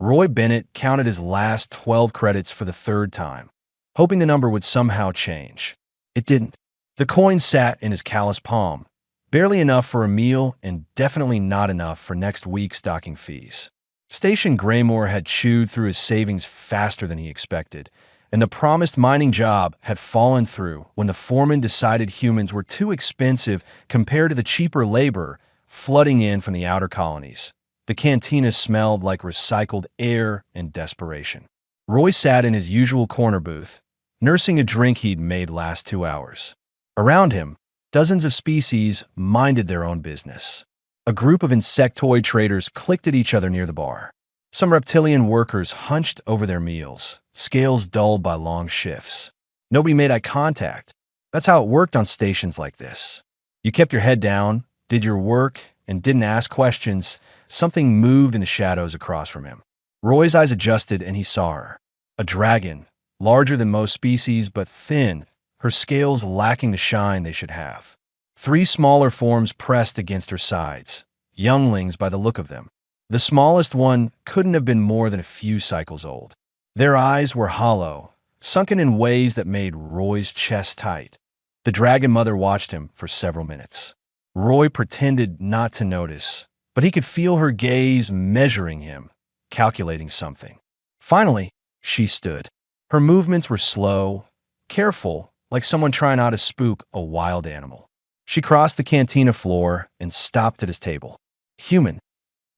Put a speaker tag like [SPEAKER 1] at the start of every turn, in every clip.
[SPEAKER 1] Roy Bennett counted his last 12 credits for the third time, hoping the number would somehow change. It didn't. The coin sat in his calloused palm, barely enough for a meal and definitely not enough for next week's docking fees. Station Graymore had chewed through his savings faster than he expected, and the promised mining job had fallen through when the foreman decided humans were too expensive compared to the cheaper labor flooding in from the outer colonies. The cantina smelled like recycled air and desperation. Roy sat in his usual corner booth, nursing a drink he'd made last 2 hours. Around him, dozens of species minded their own business. A group of insectoid traders clicked at each other near the bar. Some reptilian workers hunched over their meals, scales dulled by long shifts. Nobody made eye contact. That's how it worked on stations like this. You kept your head down, did your work, and didn't ask questions. Something moved in the shadows across from him. Roy's eyes adjusted and he saw her. A dragon, larger than most species but thin, her scales lacking the shine they should have. 3 smaller forms pressed against her sides, younglings by the look of them. The smallest one couldn't have been more than a few cycles old. Their eyes were hollow, sunken in ways that made Roy's chest tight. The dragon mother watched him for several minutes. Roy pretended not to notice, but he could feel her gaze measuring him, calculating something. Finally, she stood. Her movements were slow, careful, like someone trying not to spook a wild animal. She crossed the cantina floor and stopped at his table. Human.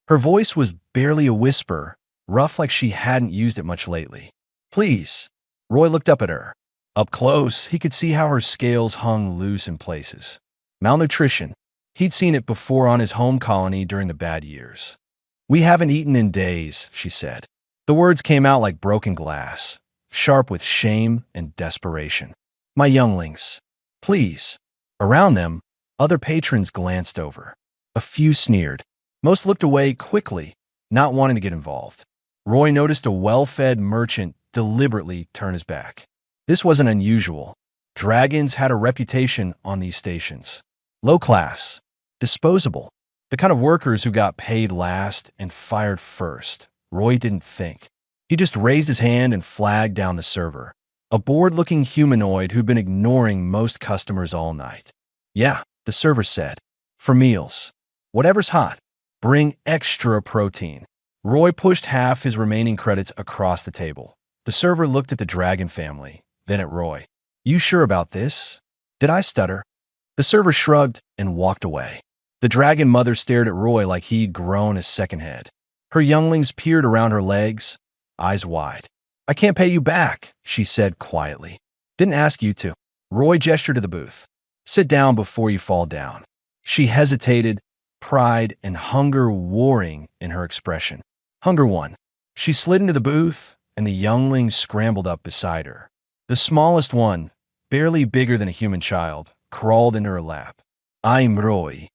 [SPEAKER 1] Her voice was barely a whisper, rough like she hadn't used it much lately. Please. Roy looked up at her. Up close, he could see how her scales hung loose in places. Malnutrition. He'd seen it before on his home colony during the bad years. We haven't eaten in days, she said. The words came out like broken glass, sharp with shame and desperation. My younglings. Please. Around them, other patrons glanced over. A few sneered. Most looked away quickly, not wanting to get involved. Roy noticed a well-fed merchant deliberately turn his back. This wasn't unusual. Dragons had a reputation on these stations. Low class, disposable, the kind of workers who got paid last and fired first. Roy didn't think. He just raised his hand and flagged down the server. A bored-looking humanoid who'd been ignoring most customers all night. Yeah, the server said. For meals. Whatever's hot. Bring extra protein. Roy pushed half his remaining credits across the table. The server looked at the dragon family, then at Roy. You sure about this? Did I stutter? The server shrugged and walked away. The dragon mother stared at Roy like he'd grown a second head. Her younglings peered around her legs, eyes wide. I can't pay you back, she said quietly. Didn't ask you to. Roy gestured to the booth. Sit down before you fall down. She hesitated, pride and hunger warring in her expression. Hunger won. She slid into the booth, and the younglings scrambled up beside her. The smallest one, barely bigger than a human child, crawled into her lap. I'm Roy.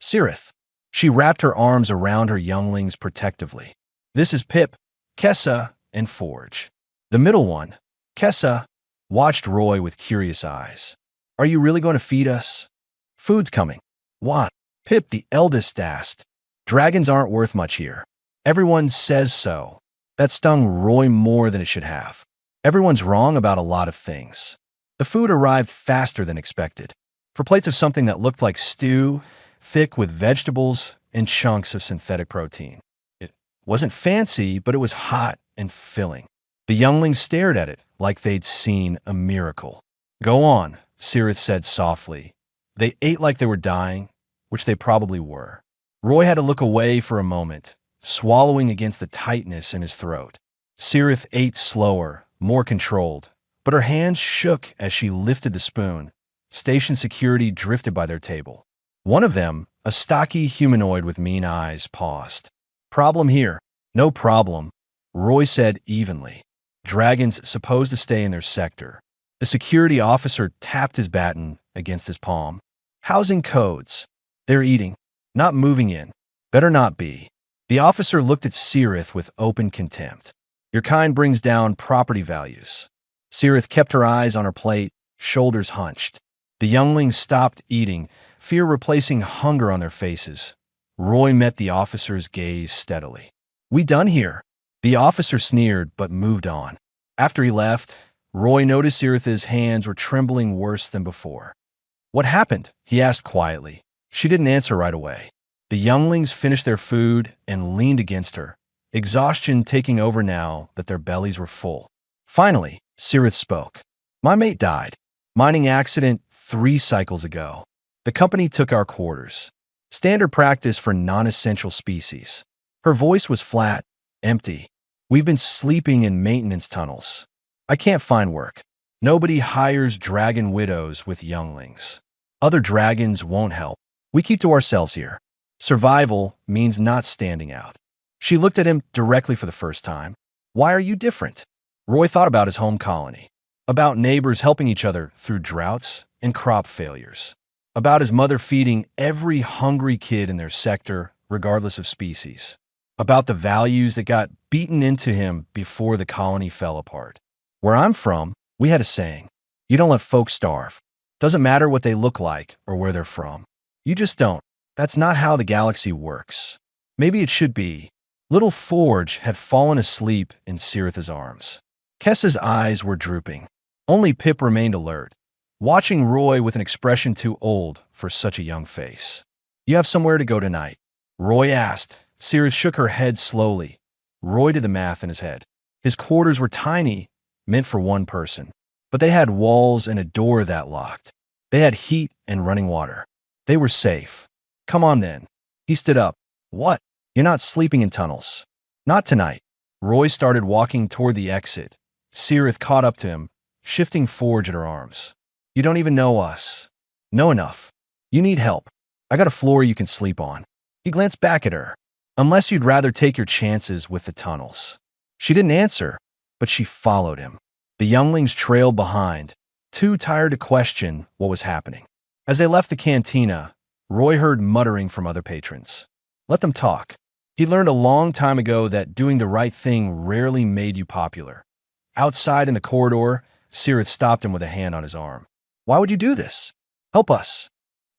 [SPEAKER 1] Sirith. She wrapped her arms around her younglings protectively. This is Pip, Kessa, and Forge. The middle one, Kessa, watched Roy with curious eyes. Are you really going to feed us? Food's coming. What? Pip, the eldest, asked. Dragons aren't worth much here. Everyone says so. That stung Roy more than it should have. Everyone's wrong about a lot of things. The food arrived faster than expected. For plates of something that looked like stew, thick with vegetables and chunks of synthetic protein. It wasn't fancy, but it was hot and filling. The younglings stared at it like they'd seen a miracle. Go on, Sirith said softly. They ate like they were dying, which they probably were. Roy had to look away for a moment, swallowing against the tightness in his throat. Sirith ate slower, more controlled, but her hands shook as she lifted the spoon. Station security drifted by their table. One of them, a stocky humanoid with mean eyes, paused. Problem here. No problem, Roy said evenly. Dragons supposed to stay in their sector. The security officer tapped his baton against his palm. Housing codes. They're eating, not moving in. Better not be. The officer looked at Sirith with open contempt. Your kind brings down property values. Sirith kept her eyes on her plate, shoulders hunched. The younglings stopped eating, fear replacing hunger on their faces. Roy met the officer's gaze steadily. We done here. The officer sneered but moved on. After he left, Roy noticed Siritha's hands were trembling worse than before. "What happened?" he asked quietly. She didn't answer right away. The younglings finished their food and leaned against her, exhaustion taking over now that their bellies were full. Finally, Sirith spoke. "My mate died. Mining accident 3 cycles ago. The company took our quarters. Standard practice for non-essential species." Her voice was flat, empty. "We've been sleeping in maintenance tunnels. I can't find work. Nobody hires dragon widows with younglings. Other dragons won't help. We keep to ourselves here. Survival means not standing out." She looked at him directly for the first time. "Why are you different?" Roy thought about his home colony, about neighbors helping each other through droughts and crop failures, about his mother feeding every hungry kid in their sector, regardless of species, about the values that got beaten into him before the colony fell apart. "Where I'm from, we had a saying, you don't let folks starve. Doesn't matter what they look like or where they're from. You just don't. That's not how the galaxy works. Maybe it should be." Little Forge had fallen asleep in Siritha's arms. Kessa's eyes were drooping. Only Pip remained alert, watching Roy with an expression too old for such a young face. "You have somewhere to go tonight?" Roy asked. Sirith shook her head slowly. Roy did the math in his head. His quarters were tiny, meant for one person, but they had walls and a door that locked. They had heat and running water. They were safe. "Come on then." He stood up. "What? You're not sleeping in tunnels." "Not tonight." Roy started walking toward the exit. Sirith caught up to him, shifting Forge in her arms. "You don't even know us." "Know enough. You need help. I got a floor you can sleep on." He glanced back at her. "Unless you'd rather take your chances with the tunnels." She didn't answer, but she followed him. The younglings trailed behind, too tired to question what was happening. As they left the cantina, Roy heard muttering from other patrons. Let them talk. He learned a long time ago that doing the right thing rarely made you popular. Outside in the corridor, Sirith stopped him with a hand on his arm. "Why would you do this? Help us."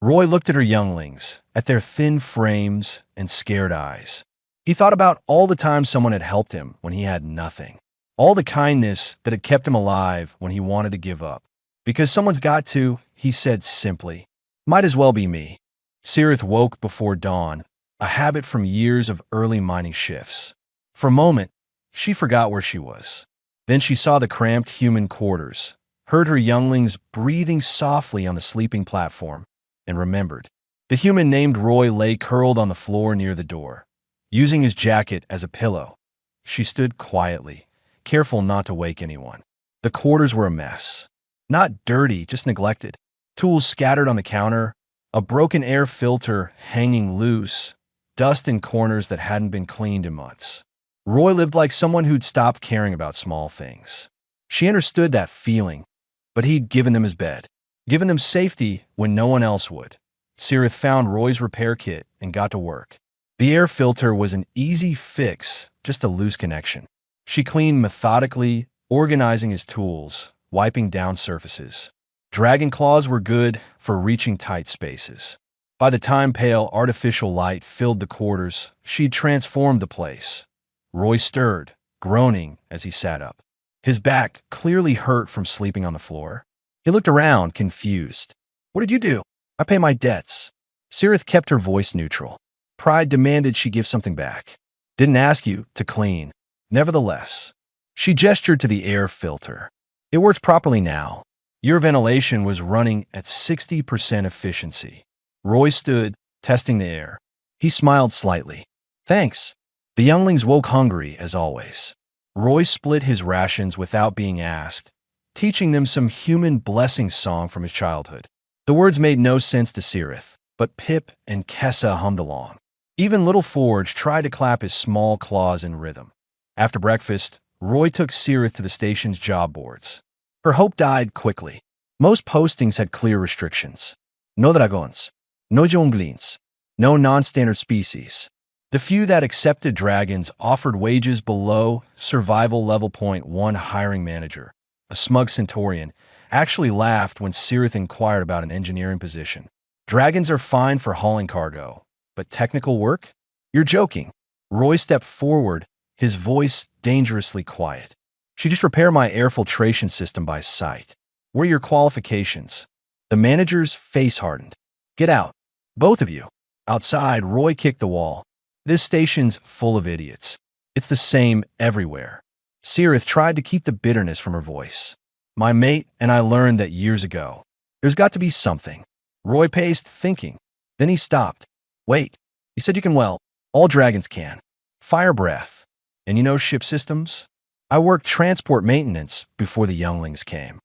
[SPEAKER 1] Roy looked at her younglings, at their thin frames and scared eyes. He thought about all the times someone had helped him when he had nothing. All the kindness that had kept him alive when he wanted to give up. "Because someone's got to," he said simply. "Might as well be me." Sirith woke before dawn, a habit from years of early mining shifts. For a moment, she forgot where she was. Then she saw the cramped human quarters, heard her younglings breathing softly on the sleeping platform, and remembered. The human named Roy lay curled on the floor near the door, using his jacket as a pillow. She stood quietly, careful not to wake anyone. The quarters were a mess. Not dirty, just neglected. Tools scattered on the counter, a broken air filter hanging loose, dust in corners that hadn't been cleaned in months. Roy lived like someone who'd stopped caring about small things. She understood that feeling, but he'd given them his bed, given them safety when no one else would. Sirith found Roy's repair kit and got to work. The air filter was an easy fix, just a loose connection. She cleaned methodically, organizing his tools, wiping down surfaces. Dragon claws were good for reaching tight spaces. By the time pale artificial light filled the quarters, she'd transformed the place. Roy stirred, groaning as he sat up. His back clearly hurt from sleeping on the floor. He looked around, confused. "What did you do?" "I pay my debts." Sirith kept her voice neutral. Pride demanded she give something back. "Didn't ask you to clean." Nevertheless, she gestured to the air filter. "It works properly now. Your ventilation was running at 60% efficiency." Roy stood, testing the air. He smiled slightly. "Thanks." The younglings woke hungry, as always. Roy split his rations without being asked, teaching them some human blessing song from his childhood. The words made no sense to Sirith, but Pip and Kessa hummed along. Even little Forge tried to clap his small claws in rhythm. After breakfast, Roy took Sirith to the station's job boards. Her hope died quickly. Most postings had clear restrictions. No dragons, no jonglins, no non-standard species. The few that accepted dragons offered wages below survival level .1. Hiring manager, a smug Centaurian, actually laughed when Sirith inquired about an engineering position. "Dragons are fine for hauling cargo, but technical work? You're joking." Roy stepped forward, his voice dangerously quiet. She just repair my air filtration system by sight. What are your qualifications? The manager's face hardened. Get out. Both of you. Outside, Roy kicked the wall. This station's full of idiots. It's the same everywhere. Sirith tried to keep the bitterness from her voice. My mate and I learned that years ago. There's got to be something. Roy paced, thinking. Then he stopped. Wait. He said you can, well, all dragons can. Fire breath. And you know ship systems? I worked transport maintenance before the younglings came.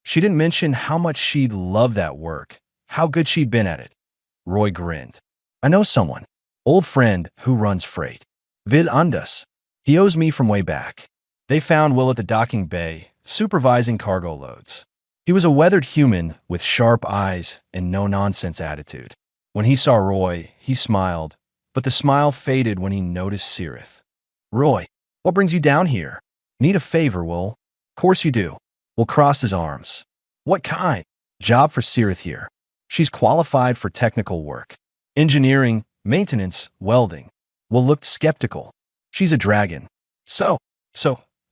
[SPEAKER 1] She didn't mention how much she'd loved that work, how good she'd been at it. Roy grinned. I know someone. Old friend who runs freight. Vid Andas. He owes me from way back. They found Will at the docking bay, supervising cargo loads. He was a weathered human with sharp eyes and no-nonsense attitude. When he saw Roy, he smiled, but the smile faded when he noticed Sirith. Roy, what brings you down here? Need a favor, Will? Course you do. Will crossed his arms. What kind? Job for Sirith here. She's qualified for technical work. Engineering, maintenance, welding. Will looked skeptical. She's a dragon. So,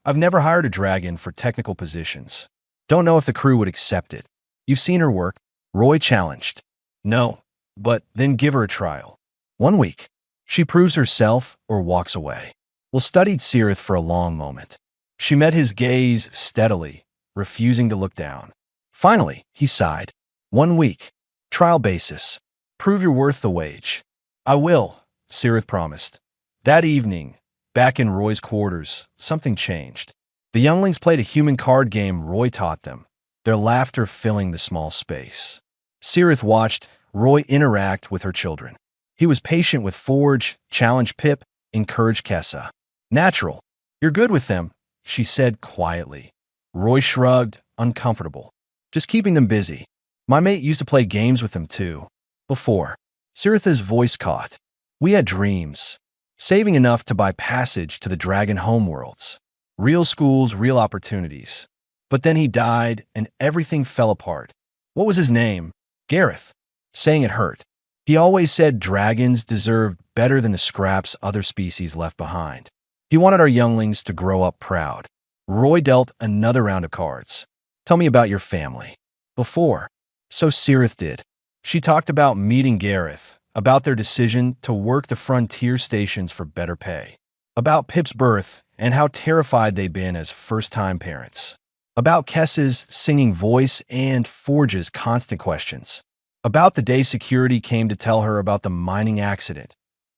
[SPEAKER 1] I've never hired a dragon for technical positions. Don't know if the crew would accept it. You've seen her work? Roy challenged. No, but then give her a trial. 1 week. She proves herself or walks away. Will studied Sirith for a long moment. She met his gaze steadily, refusing to look down. Finally, he sighed. 1 week. Trial basis. Prove you're worth the wage. I will, Sirith promised. That evening, back in Roy's quarters, something changed. The younglings played a human card game Roy taught them, their laughter filling the small space. Sirith watched Roy interact with her children. He was patient with Forge, challenged Pip, encouraged Kessa. Natural. You're good with them, she said quietly. Roy shrugged, uncomfortable. Just keeping them busy. My mate used to play games with them too. Before. Siritha's voice caught. We had dreams. Saving enough to buy passage to the dragon homeworlds. Real schools, real opportunities. But then he died and everything fell apart. What was his name? Gareth. Saying it hurt. He always said dragons deserved better than the scraps other species left behind. He wanted our younglings to grow up proud. Roy dealt another round of cards. Tell me about your family. Before. So Sirith did. She talked about meeting Gareth, about their decision to work the frontier stations for better pay, about Pip's birth and how terrified they'd been as first-time parents, about Kessa's singing voice and Forge's constant questions, about the day security came to tell her about the mining accident.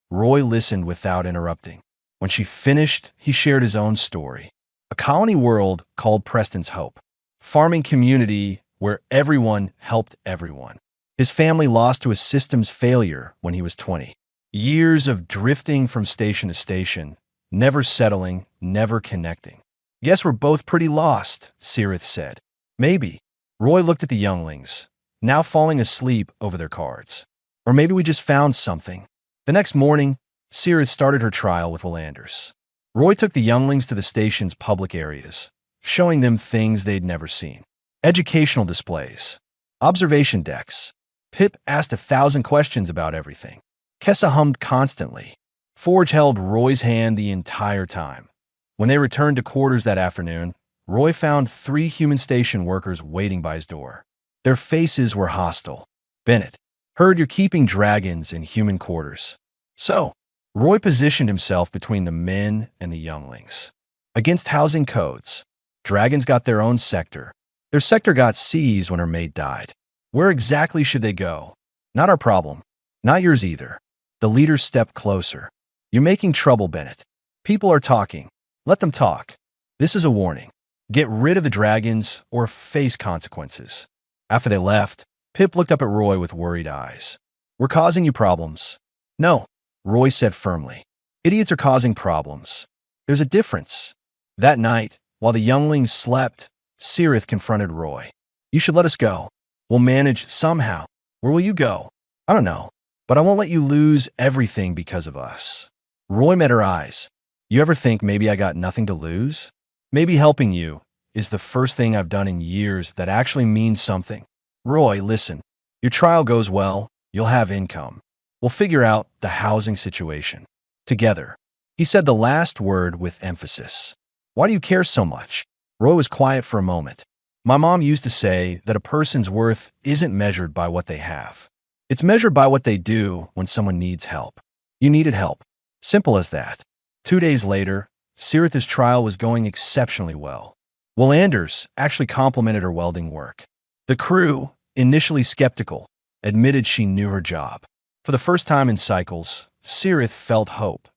[SPEAKER 1] Roy listened without interrupting. When she finished, he shared his own story. A colony world called Preston's Hope. Farming community where everyone helped everyone. His family lost to a systems failure when he was 20. Years of drifting from station to station, never settling, never connecting. Guess we're both pretty lost, Sirith said. Maybe. Roy looked at the younglings, now falling asleep over their cards. Or maybe we just found something. The next morning, Sirith started her trial with Willanders. Roy took the younglings to the station's public areas, showing them things they'd never seen. Educational displays. Observation decks. Pip asked 1,000 questions about everything. Kessa hummed constantly. Forge held Roy's hand the entire time. When they returned to quarters that afternoon, Roy found 3 human station workers waiting by his door. Their faces were hostile. Bennett, heard you're keeping dragons in human quarters. So, Roy positioned himself between the men and the younglings. Against housing codes, dragons got their own sector. Their sector got seized when her mate died. Where exactly should they go? Not our problem. Not yours either. The leader stepped closer. You're making trouble, Bennett. People are talking. Let them talk. This is a warning. Get rid of the dragons or face consequences. After they left, Pip looked up at Roy with worried eyes. We're causing you problems. No, Roy said firmly. Idiots are causing problems. There's a difference. That night, while the younglings slept, Sirith confronted Roy. You should let us go. We'll manage somehow. Where will you go? I don't know, but I won't let you lose everything because of us. Roy met her eyes. You ever think maybe I got nothing to lose? Maybe helping you is the first thing I've done in years that actually means something. Roy, listen. Your trial goes well. You'll have income. We'll figure out the housing situation. Together. He said the last word with emphasis. Why do you care so much? Roy was quiet for a moment. My mom used to say that a person's worth isn't measured by what they have. It's measured by what they do when someone needs help. You needed help. Simple as that. 2 days later, Siritha's trial was going exceptionally well. Will Anders actually complimented her welding work. The crew, initially skeptical, admitted she knew her job. For the first time in cycles, Sirith felt hope.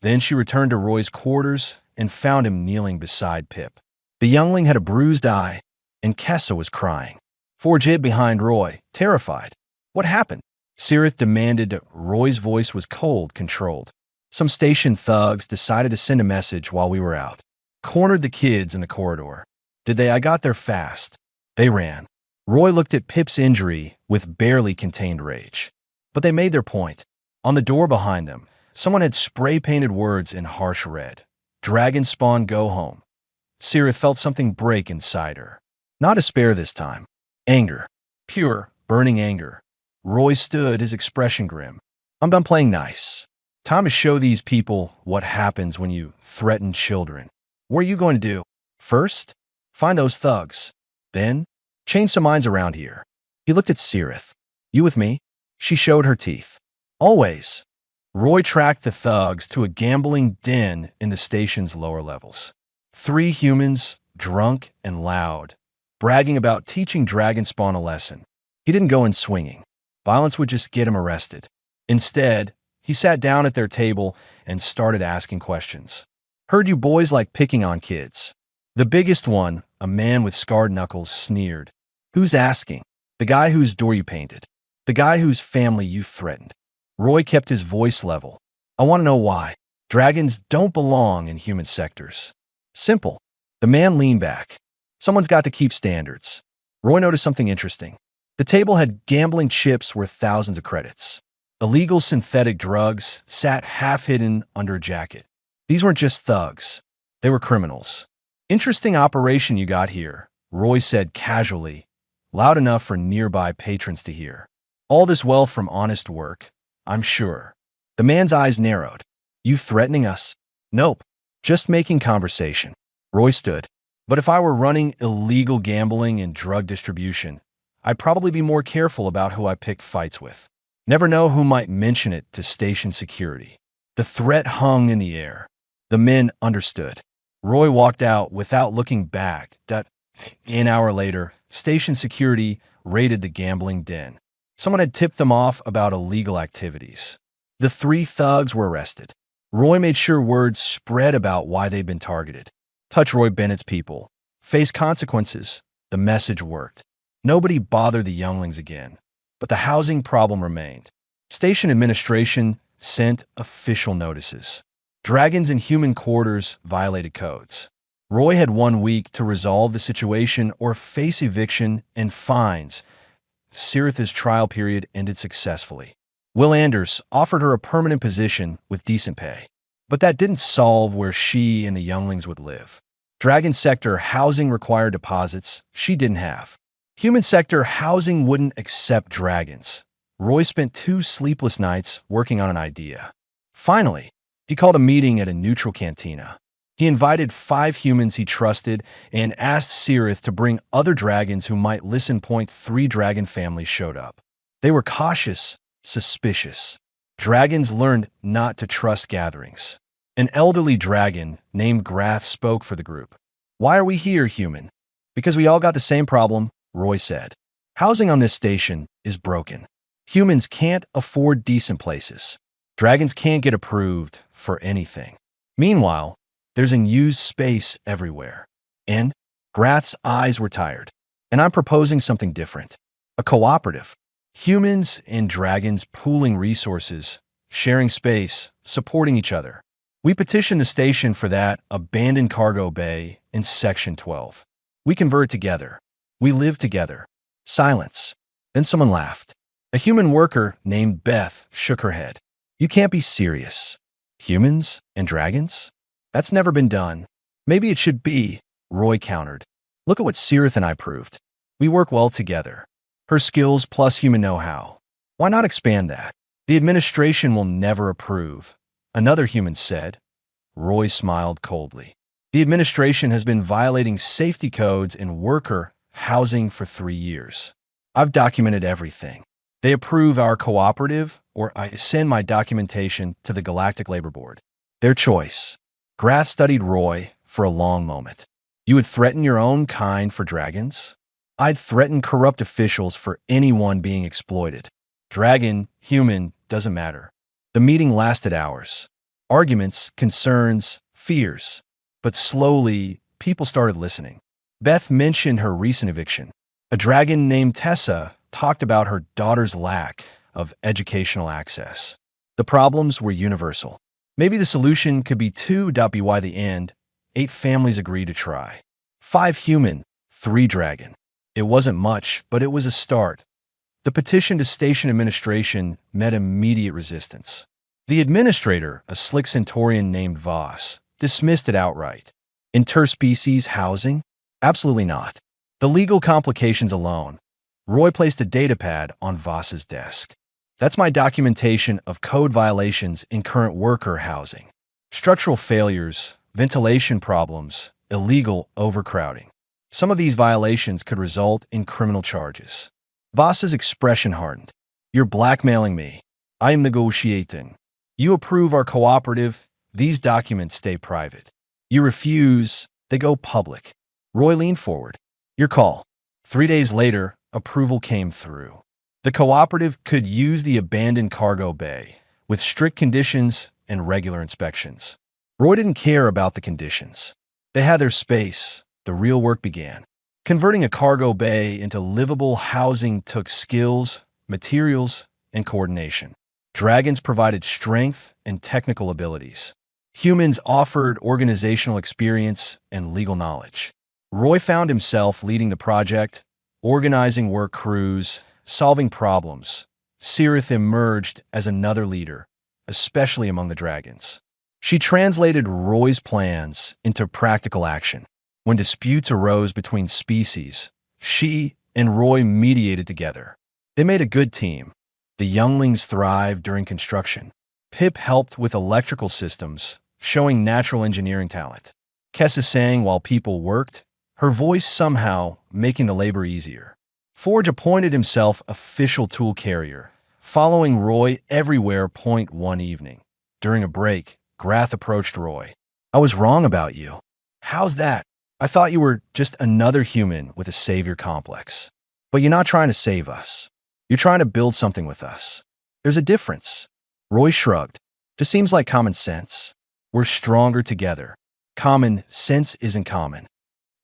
[SPEAKER 1] Then she returned to Roy's quarters and found him kneeling beside Pip. The youngling had a bruised eye, and Kessa was crying. Forge hid behind Roy, terrified. What happened? Sirith demanded. Roy's voice was cold, controlled. Some station thugs decided to send a message while we were out. Cornered the kids in the corridor. Did they? I got there fast. They ran. Roy looked at Pip's injury with barely contained rage. But they made their point. On the door behind them, someone had spray-painted words in harsh red. Dragon spawn, go home. Sirith felt something break inside her. Not despair this time. Anger. Pure, burning anger. Roy stood, his expression grim. I'm done playing nice. Time to show these people what happens when you threaten children. What are you going to do? First, find those thugs. Then, change some minds around here. He looked at Sirith. You with me? She showed her teeth. Always. Roy tracked the thugs to a gambling den in the station's lower levels. 3 humans, drunk and loud, bragging about teaching Dragon Spawn a lesson. He didn't go in swinging. Violence would just get him arrested. Instead, he sat down at their table and started asking questions. Heard you boys like picking on kids. The biggest one, a man with scarred knuckles, sneered. Who's asking? The guy whose door you painted. The guy whose family you threatened. Roy kept his voice level. I want to know why. Dragons don't belong in human sectors. Simple. The man leaned back. Someone's got to keep standards. Roy noticed something interesting. The table had gambling chips worth thousands of credits. Illegal synthetic drugs sat half-hidden under a jacket. These weren't just thugs. They were criminals. Interesting operation you got here, Roy said casually, loud enough for nearby patrons to hear. All this wealth from honest work, I'm sure. The man's eyes narrowed. You threatening us? Nope. Just making conversation. Roy stood. But if I were running illegal gambling and drug distribution, I'd probably be more careful about who I pick fights with. Never know who might mention it to station security. The threat hung in the air. The men understood. Roy walked out without looking back. An hour later, station security raided the gambling den. Someone had tipped them off about illegal activities. The 3 thugs were arrested. Roy made sure word spread about why they'd been targeted. Touch Roy Bennett's people. Face consequences. The message worked. Nobody bothered the younglings again. But the housing problem remained. Station administration sent official notices. Dragons in human quarters violated codes. Roy had 1 week to resolve the situation or face eviction and fines. Siritha's trial period ended successfully. Will Anders offered her a permanent position with decent pay. But that didn't solve where she and the younglings would live. Dragon sector housing required deposits she didn't have. Human sector housing wouldn't accept dragons. Roy spent 2 sleepless nights working on an idea. Finally, he called a meeting at a neutral cantina. He invited 5 humans he trusted and asked Sirith to bring other dragons who might listen. 3 dragon families showed up. They were cautious, suspicious. Dragons learned not to trust gatherings. An elderly dragon named Grath spoke for the group. Why are we here, human? Because we all got the same problem, Roy said. Housing on this station is broken. Humans can't afford decent places. Dragons can't get approved for anything. Meanwhile, there's unused space everywhere. And Grath's eyes were tired. And I'm proposing something different. A cooperative. Humans and dragons pooling resources, sharing space, supporting each other. We petitioned the station for that abandoned cargo bay in Section 12. We convert together. We live together. Silence. Then someone laughed. A human worker named Beth shook her head. You can't be serious. Humans and dragons? That's never been done. Maybe it should be, Roy countered. Look at what Sirith and I proved. We work well together. Her skills plus human know-how. Why not expand that? The administration will never approve. Another human said. Roy smiled coldly. The administration has been violating safety codes in worker housing for 3 years. I've documented everything. They approve our cooperative, or I send my documentation to the Galactic Labor Board. Their choice. Grath studied Roy for a long moment. You would threaten your own kind for dragons? I'd threaten corrupt officials for anyone being exploited. Dragon, human, doesn't matter. The meeting lasted hours. Arguments, concerns, fears. But slowly, people started listening. Beth mentioned her recent eviction. A dragon named Tessa talked about her daughter's lack of educational access. The problems were universal. Maybe the solution could be by the end. 8 families agreed to try. 5 human, 3 dragon. It wasn't much, but it was a start. The petition to station administration met immediate resistance. The administrator, a slick Centaurian named Voss, dismissed it outright. Interspecies housing? Absolutely not. The legal complications alone. Roy placed a datapad on Voss's desk. That's my documentation of code violations in current worker housing. Structural failures, ventilation problems, illegal overcrowding. Some of these violations could result in criminal charges. Voss's expression hardened. You're blackmailing me. I am negotiating. You approve our cooperative, these documents stay private. You refuse, they go public. Roy leaned forward. Your call. 3 days later, approval came through. The cooperative could use the abandoned cargo bay, with strict conditions and regular inspections. Roy didn't care about the conditions. They had their space. The real work began. Converting a cargo bay into livable housing took skills, materials, and coordination. Dragons provided strength and technical abilities. Humans offered organizational experience and legal knowledge. Roy found himself leading the project, organizing work crews, solving problems. Cirith emerged as another leader, especially among the dragons. She translated Roy's plans into practical action. When disputes arose between species, she and Roy mediated together. They made a good team. The younglings thrived during construction. Pip helped with electrical systems, showing natural engineering talent. Kessa sang while people worked, her voice somehow making the labor easier. Forge appointed himself official tool carrier, following Roy everywhere. One evening. During a break, Grath approached Roy. I was wrong about you. How's that? I thought you were just another human with a savior complex. But you're not trying to save us. You're trying to build something with us. There's a difference. Roy shrugged. Just seems like common sense. We're stronger together. Common sense isn't common.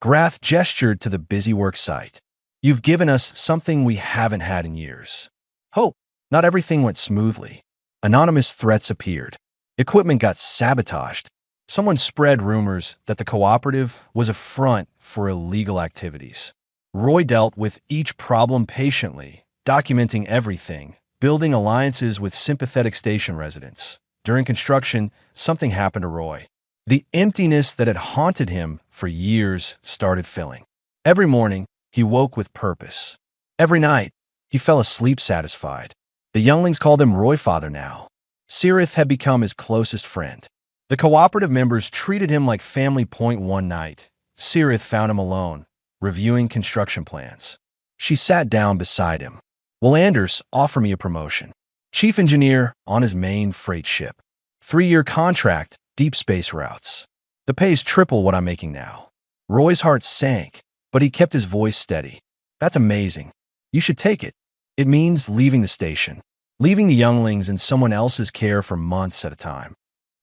[SPEAKER 1] Grath gestured to the busy work site. You've given us something we haven't had in years. Hope. Not everything went smoothly. Anonymous threats appeared. Equipment got sabotaged. Someone spread rumors that the cooperative was a front for illegal activities. Roy dealt with each problem patiently, documenting everything, building alliances with sympathetic station residents. During construction, something happened to Roy. The emptiness that had haunted him for years started filling. Every morning, he woke with purpose. Every night, he fell asleep satisfied. The younglings called him Roy Father now. Cirith had become his closest friend. The cooperative members treated him like family. One night, Cirith found him alone, reviewing construction plans. She sat down beside him. Will Anders offer me a promotion? Chief engineer on his main freight ship. 3-year contract, deep space routes. The pay is triple what I'm making now. Roy's heart sank, but he kept his voice steady. That's amazing. You should take it. It means leaving the station, leaving the younglings in someone else's care for months at a time.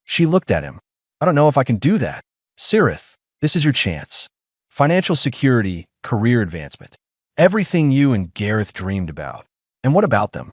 [SPEAKER 1] She looked at him. I don't know if I can do that. Cirith, this is your chance. Financial security, career advancement. Everything you and Gareth dreamed about. And what about them?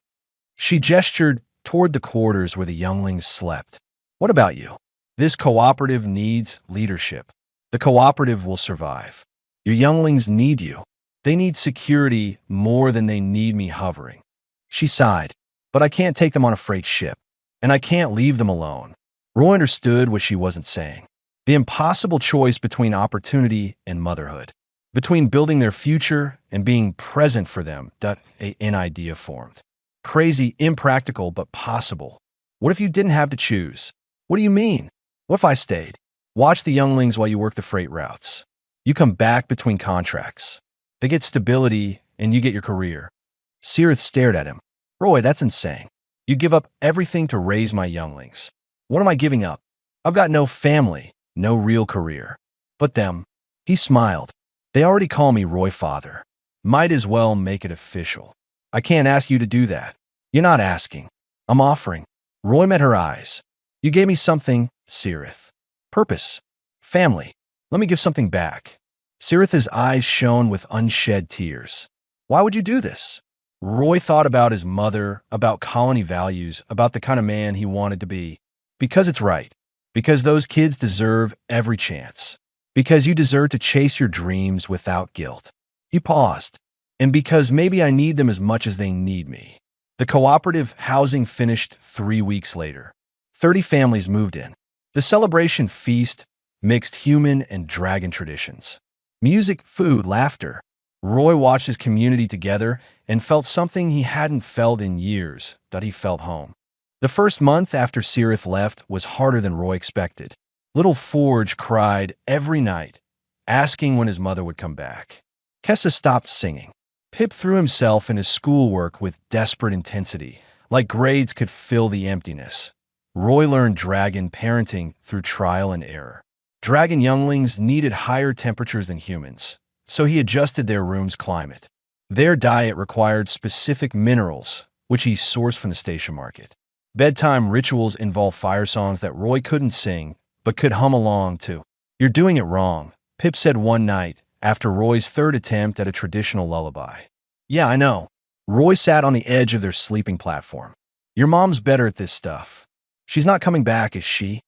[SPEAKER 1] She gestured toward the quarters where the younglings slept. What about you? This cooperative needs leadership. The cooperative will survive. Your younglings need you. They need security more than they need me hovering. She sighed. But I can't take them on a freight ship. And I can't leave them alone. Roy understood what she wasn't saying. The impossible choice between opportunity and motherhood. Between building their future and being present for them. An idea formed. Crazy, impractical, but possible. What if you didn't have to choose? What do you mean? What if I stayed? Watch the younglings while you work the freight routes. You come back between contracts. They get stability, and you get your career. Sirith stared at him. Roy, that's insane. You give up everything to raise my younglings. What am I giving up? I've got no family, no real career. But them. He smiled. They already call me Roy Father. Might as well make it official. I can't ask you to do that. You're not asking. I'm offering. Roy met her eyes. You gave me something, Sirith. Purpose. Family. Let me give something back. Sirith's eyes shone with unshed tears. Why would you do this? Roy thought about his mother, about colony values, about the kind of man he wanted to be. Because it's right. Because those kids deserve every chance. Because you deserve to chase your dreams without guilt. He paused. And because maybe I need them as much as they need me. The cooperative housing finished 3 weeks later. 30 families moved in. The celebration feast mixed human and dragon traditions. Music, food, laughter. Roy watched his community together and felt something he hadn't felt in years, that he felt home. The first month after Sirith left was harder than Roy expected. Little Forge cried every night, asking when his mother would come back. Kessa stopped singing. Pip threw himself in his schoolwork with desperate intensity, like grades could fill the emptiness. Roy learned dragon parenting through trial and error. Dragon younglings needed higher temperatures than humans, so he adjusted their room's climate. Their diet required specific minerals, which he sourced from the station market. Bedtime rituals involved fire songs that Roy couldn't sing, but could hum along to. You're doing it wrong, Pip said one night after Roy's third attempt at a traditional lullaby. Yeah, I know. Roy sat on the edge of their sleeping platform. Your mom's better at this stuff. She's not coming back, is she?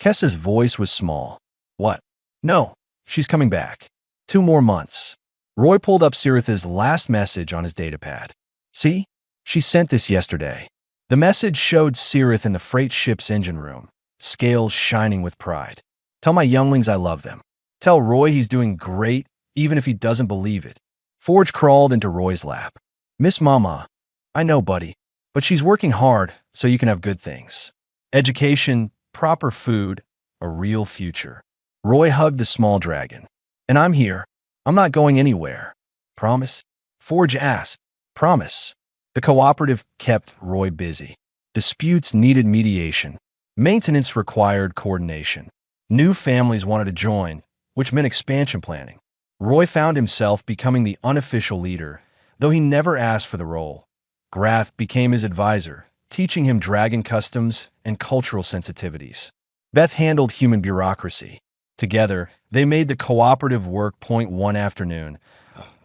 [SPEAKER 1] Kessa's voice was small. What? No, she's coming back. 2 more months. Roy pulled up Sirith's last message on his datapad. See? She sent this yesterday. The message showed Sirith in the freight ship's engine room, scales shining with pride. Tell my younglings I love them. Tell Roy he's doing great, even if he doesn't believe it. Forge crawled into Roy's lap. Miss Mama, I know, buddy, but she's working hard so you can have good things. Education, proper food, a real future. Roy hugged the small dragon. And I'm here. I'm not going anywhere. Promise? Forge asked. Promise. The cooperative kept Roy busy. Disputes needed mediation. Maintenance required coordination. New families wanted to join, which meant expansion planning. Roy found himself becoming the unofficial leader, though he never asked for the role. Graf became his advisor, teaching him dragon customs and cultural sensitivities. Beth handled human bureaucracy. Together, they made the cooperative work. One afternoon,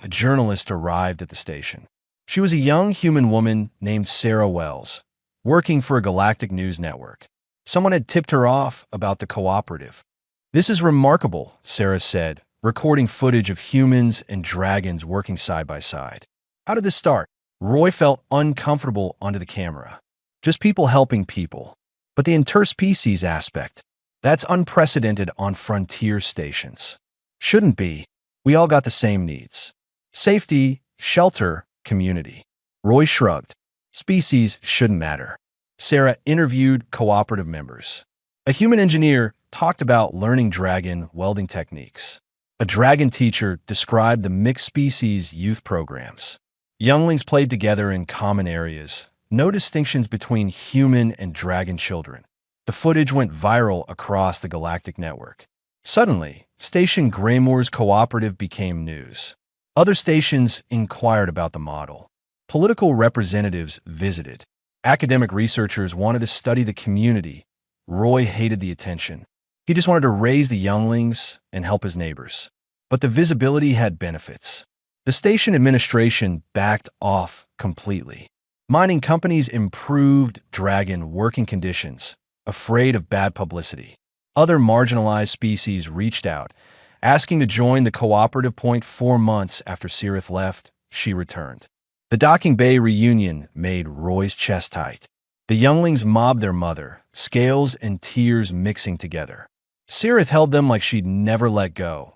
[SPEAKER 1] a journalist arrived at the station. She was a young human woman named Sarah Wells, working for a galactic news network. Someone had tipped her off about the cooperative. This is remarkable, Sarah said, recording footage of humans and dragons working side by side. How did this start? Roy felt uncomfortable onto the camera. Just people helping people. But the interspecies aspect, that's unprecedented on frontier stations. Shouldn't be. We all got the same needs. Safety, shelter, community. Roy shrugged. Species shouldn't matter. Sarah interviewed cooperative members. A human engineer talked about learning dragon welding techniques. A dragon teacher described the mixed species youth programs. Younglings played together in common areas. No distinctions between human and dragon children. The footage went viral across the galactic network. Suddenly, Station Greymoor's cooperative became news. Other stations inquired about the model. Political representatives visited. Academic researchers wanted to study the community. Roy hated the attention. He just wanted to raise the younglings and help his neighbors. But the visibility had benefits. The station administration backed off completely. Mining companies improved dragon working conditions, afraid of bad publicity. Other marginalized species reached out, asking to join the cooperative. 4 months after Sirith left, she returned. The docking bay reunion made Roy's chest tight. The younglings mobbed their mother, scales and tears mixing together. Sirith held them like she'd never let go.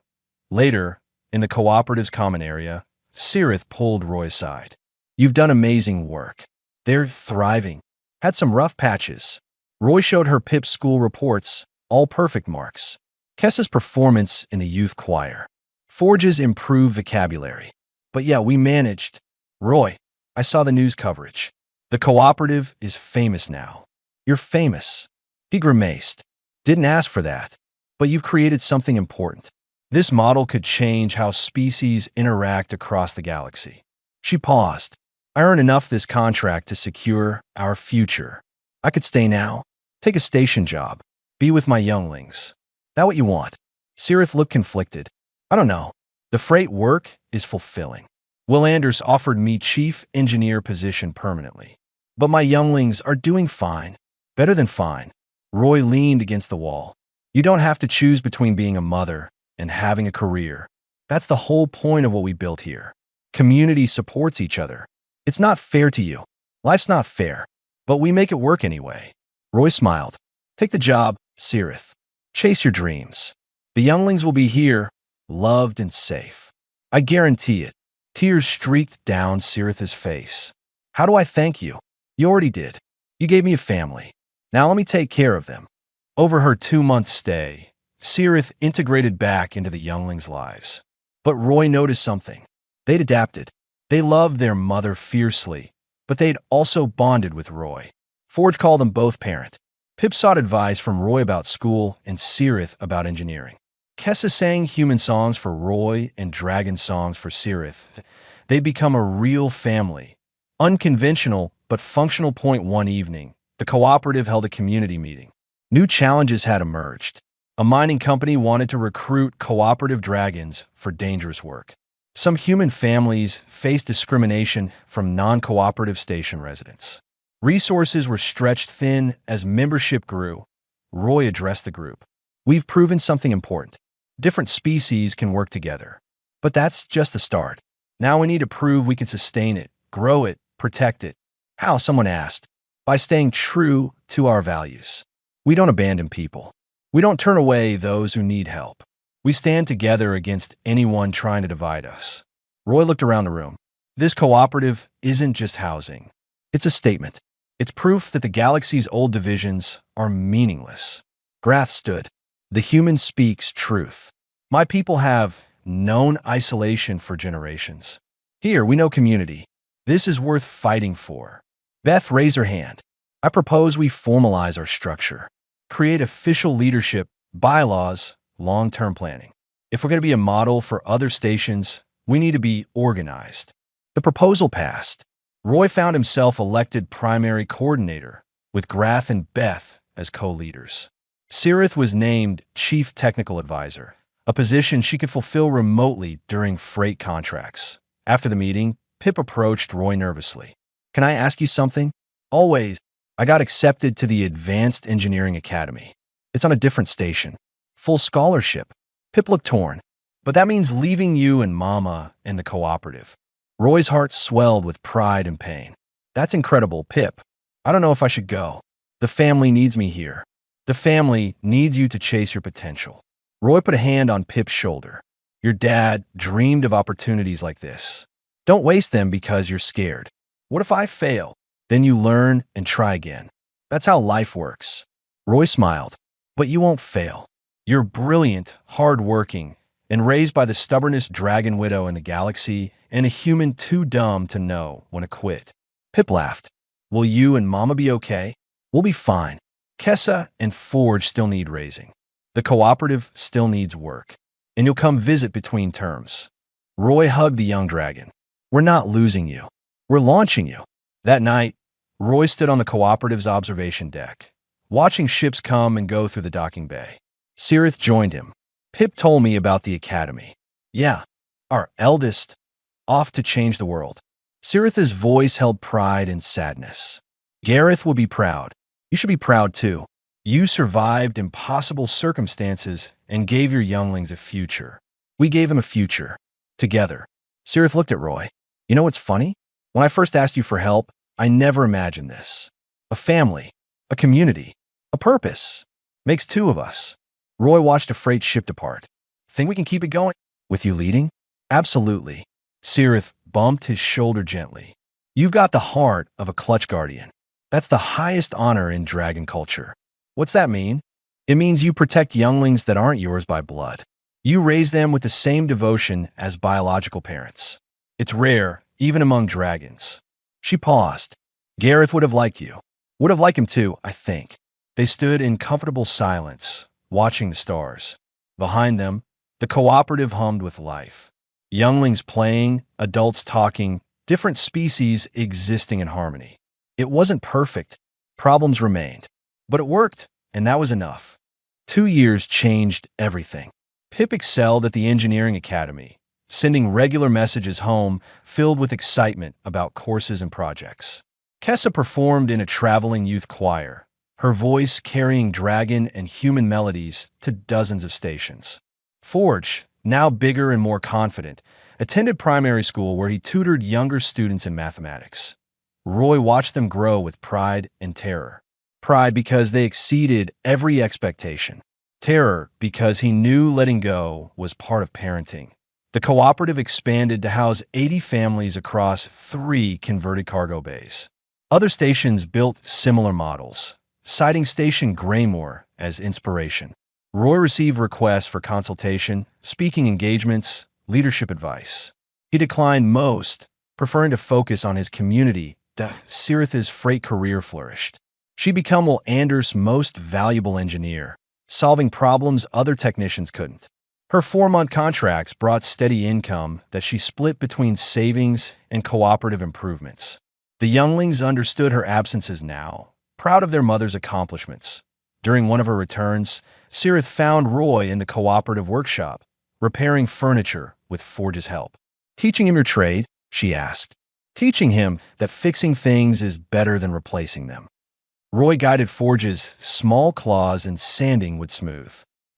[SPEAKER 1] Later, in the cooperative's common area, Sirith pulled Roy aside. You've done amazing work. They're thriving. Had some rough patches. Roy showed her Pip's school reports, All perfect marks. Kessa's performance in the youth choir. Forge's improved vocabulary. But yeah, we managed. Roy, I saw the news coverage. The cooperative is famous now. You're famous. He grimaced. Didn't ask for that. But you've created something important. This model could change how species interact across the galaxy. She paused. I earn enough this contract to secure our future. I could stay now, take a station job, be with my younglings. That what you want? Sirith looked conflicted. I don't know. The freight work is fulfilling. Will Anders offered me chief engineer position permanently. But my younglings are doing fine. Better than fine. Roy leaned against the wall. You don't have to choose between being a mother and having a career. That's the whole point of what we built here. Community supports each other. It's not fair to you. Life's not fair. But we make it work anyway. Roy smiled. Take the job, Sirith. Chase your dreams. The younglings will be here, loved and safe. I guarantee it. Tears streaked down Sirith's face. How do I thank you? You already did. You gave me a family. Now let me take care of them. Over her 2-month stay, Sirith integrated back into the younglings' lives. But Roy noticed something. They'd adapted. They loved their mother fiercely, but they'd also bonded with Roy. Forge called them both parent. Pip sought advice from Roy about school and Sirith about engineering. Kessa sang human songs for Roy and dragon songs for Sirith. They'd become a real family. Unconventional but functional. One evening, the cooperative held a community meeting. New challenges had emerged. A mining company wanted to recruit cooperative dragons for dangerous work. Some human families faced discrimination from non-cooperative station residents. Resources were stretched thin as membership grew. Roy addressed the group. We've proven something important. Different species can work together. But that's just the start. Now we need to prove we can sustain it, grow it, protect it. How? Someone asked. By staying true to our values. We don't abandon people. We don't turn away those who need help. We stand together against anyone trying to divide us. Roy looked around the room. This cooperative isn't just housing. It's a statement. It's proof that the galaxy's old divisions are meaningless. Grath stood. The human speaks truth. My people have known isolation for generations. Here, we know community. This is worth fighting for. Beth raised her hand. I propose we formalize our structure. Create official leadership, bylaws, long-term planning. If we're going to be a model for other stations, we need to be organized. The proposal passed. Roy found himself elected primary coordinator, with Grath and Beth as co-leaders. Sirith was named chief technical advisor, a position she could fulfill remotely during freight contracts. After the meeting, Pip approached Roy nervously. Can I ask you something? Always. I got accepted to the Advanced Engineering Academy. It's on a different station. Full scholarship. Pip looked torn. But that means leaving you and Mama and the cooperative. Roy's heart swelled with pride and pain. That's incredible, Pip. I don't know if I should go. The family needs me here. The family needs you to chase your potential. Roy put a hand on Pip's shoulder. Your dad dreamed of opportunities like this. Don't waste them because you're scared. What if I fail? Then you learn and try again. That's how life works. Roy smiled. But you won't fail. You're brilliant, hard-working, and raised by the stubbornest dragon widow in the galaxy and a human too dumb to know when to quit. Pip laughed. Will you and Mama be okay? We'll be fine. Kessa and Forge still need raising. The cooperative still needs work. And you'll come visit between terms. Roy hugged the young dragon. We're not losing you. We're launching you. That night, Roy stood on the cooperative's observation deck, watching ships come and go through the docking bay. Sirith joined him. Pip told me about the academy. Yeah, our eldest, off to change the world. Sirith's voice held pride and sadness. Gareth will be proud. You should be proud too. You survived impossible circumstances and gave your younglings a future. We gave them a future. Together. Sirith looked at Roy. You know what's funny? When I first asked you for help, I never imagined this. A family, a community, a purpose. Makes two of us. Roy watched a freight ship depart. Think we can keep it going? With you leading? Absolutely. Sirith bumped his shoulder gently. You've got the heart of a clutch guardian. That's the highest honor in dragon culture. What's that mean? It means you protect younglings that aren't yours by blood. You raise them with the same devotion as biological parents. It's rare, even among dragons. She paused. Gareth would have liked you. Would have liked him too, I think. They stood in comfortable silence, watching the stars. Behind them, the cooperative hummed with life. Younglings playing, adults talking, different species existing in harmony. It wasn't perfect. Problems remained. But it worked, and that was enough. 2 years changed everything. Pip excelled at the engineering academy, sending regular messages home filled with excitement about courses and projects. Kessa performed in a traveling youth choir, her voice carrying dragon and human melodies to dozens of stations. Forge, now bigger and more confident, attended primary school where he tutored younger students in mathematics. Roy watched them grow with pride and terror. Pride because they exceeded every expectation. Terror because he knew letting go was part of parenting. The cooperative expanded to house 80 families across 3 converted cargo bays. Other stations built similar models, citing Station Graymore as inspiration. Roy received requests for consultation, speaking engagements, leadership advice. He declined most, preferring to focus on his community. Sirith's freight career flourished. She became Will Anders' most valuable engineer, solving problems other technicians couldn't. Her 4-month contracts brought steady income that she split between savings and cooperative improvements. The younglings understood her absences now, proud of their mother's accomplishments. During one of her returns, Sirith found Roy in the cooperative workshop, repairing furniture with Forge's help. "Teaching him your trade?" she asked. "Teaching him that fixing things is better than replacing them." Roy guided Forge's small claws and sanding would smooth,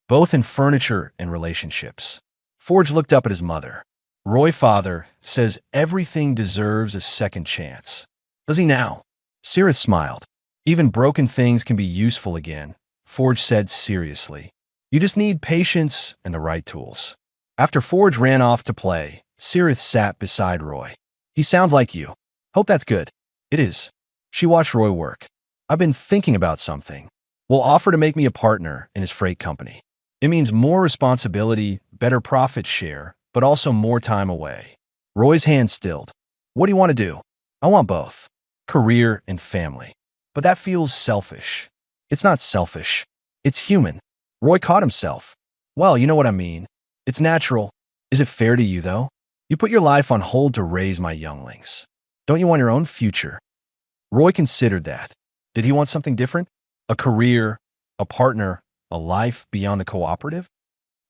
[SPEAKER 1] both in furniture and relationships. Forge looked up at his mother. "Roy, father, says everything deserves a second chance. Does he now?" Sirith smiled. "Even broken things can be useful again," Forge said seriously. "You just need patience and the right tools." After Forge ran off to play, Sirith sat beside Roy. "He sounds like you. Hope that's good." "It is." She watched Roy work. "I've been thinking about something. Will offer to make me a partner in his freight company. It means more responsibility, better profit share, but also more time away." Roy's hand stilled. "What do you want to do?" "I want both. Career and family. But that feels selfish." "It's not selfish. It's human." Roy caught himself. "Well, you know what I mean. It's natural. Is it fair to you, though? You put your life on hold to raise my younglings. Don't you want your own future?" Roy considered that. Did he want something different? A career, a partner, a life beyond the cooperative?